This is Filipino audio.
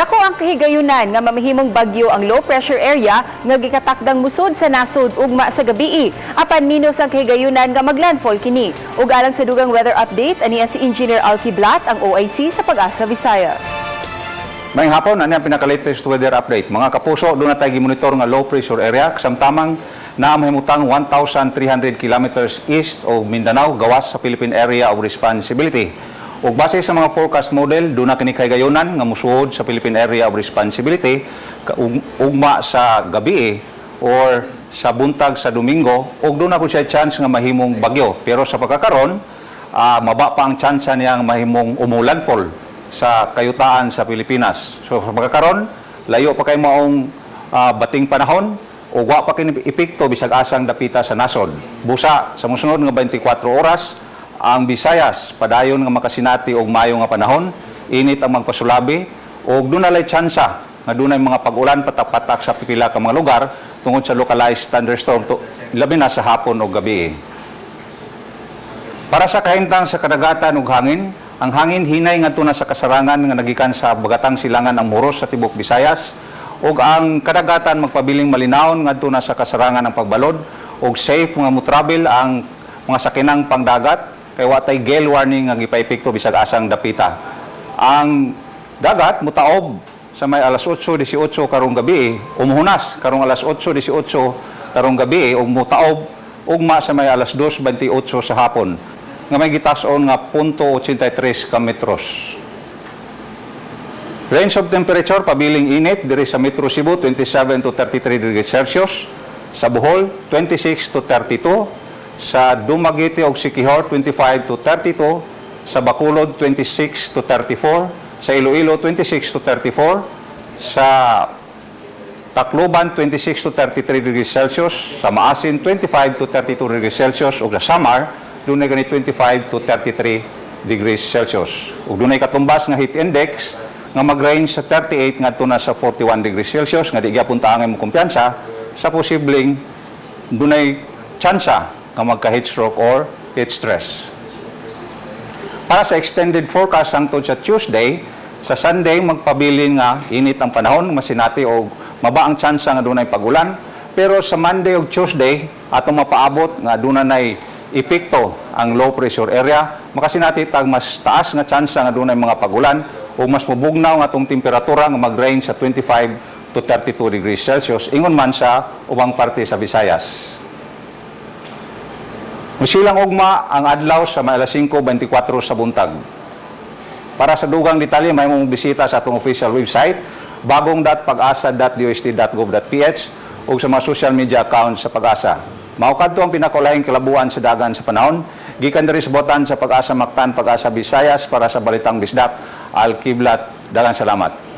Dako ang kahigayunan nga mamahimong bagyo ang low pressure area nga gikatakdang musod sa nasod ugma sa gabii. Apan minos ang kahigayunan nga maglandfall kini. Ug alang sa dugang weather update aniya si Engineer Alki Blat ang OIC sa Pag-asa Visayas. Mayang hapon, ano ang pinaka-latest weather update? Mga kapuso, doon na tayo monitor nga low pressure area. Kasamtamang na mahimutang 1,300 kilometers east o Mindanao, gawas sa Philippine Area of Responsibility. O base sa mga forecast model, doon na kinikaygayonan nga musuod sa Philippine Area of Responsibility, ugma sa gabi or sa buntag sa Domingo, o doon na po siya chance nga mahimong bagyo. Pero sa pagkakaroon, maba pa ang chance niyang mahimong umulanfall sa kayutaan sa Pilipinas. So sa pagkakaroon, layo pa kay maong bating panahon o wa pa kini epekto bisag asang dapita sa nasod. Busa sa mosunod nga 24 oras ang Visayas padayon nga makasinati og mayo nga panahon, init ang magpasulabi og dunay tsansa nga dunay mga pag-ulan patak-patak sa pipila ka mga lugar tungod sa localized thunderstorm labi na sa hapon o gabi. Para sa kahintang sa kadagatan ug hangin, ang hangin hinay ngadto na sa kasarangan nga nagikan sa Bagatang Silangan ang Muros sa tibok Visayas ug ang kadagatan magpabiling malinawon ngadto na sa kasarangan ang pagbalod ug safe nga mo-travel ang mga sakinang pangdagat kay watay gale warning nga gipaepekto bisag asang dapita. Ang dagat mutaob sa may alas 8:18 karong gabi, umuhunas karong alas 8:18 karong gabi ug mutaob ugma sa may alas 2:28 sa hapon nga may gitas-on nga 0.83 ka metros. Range of temperature pabiling init diri sa Metro Cebu 27 to 33 degrees Celsius, sa Bohol 26 to 32, sa Dumaguete ug Siquijor 25 to 32, sa Bacolod 26 to 34, sa Iloilo 26 to 34, sa Tacloban 26 to 33 degrees Celsius, sa Maasin 25 to 32 degrees Celsius ug sa Samar dunay gani 25 to 33 degrees Celsius. Ug dunay katumbas nga heat index nga mag-range sa 38 ngadto na sa 41 degrees Celsius nga di gyapon ta ang kumpiyansa sa posibleng dunay tsansa nga magka-heat stroke or heat stress. Para sa extended forecast hangtod sa Tuesday, sa Sunday magpabilin nga init ang panahon, masinati o maba ang tsansa nga dunay pagulan, pero sa Monday ug Tuesday atong mapaabot nga dunay epekto ang low pressure area, makasinati tag mas taas nga tsansa nga dunay mga pagulan o mas mabugnaw nga atong temperatura nga mag-range sa 25 to 32 degrees Celsius ingon man sa ubang parte sa Visayas. Musilang ugma ang adlaw sa may alas 5:24 sa buntag. Para sa dugang detalye, may mong bisita sa atong official website, bagong.pagasa.dust.gov.ph o sa mga social media accounts sa Pag-asa. Maukadto ang pinakulaing kalabuan sa dagan sa panahon, gikan diri sa botan sa Pag-asa Mactan, Pag-asa Visayas para sa Balitang Bisdak, Alki Blat. Daghang salamat.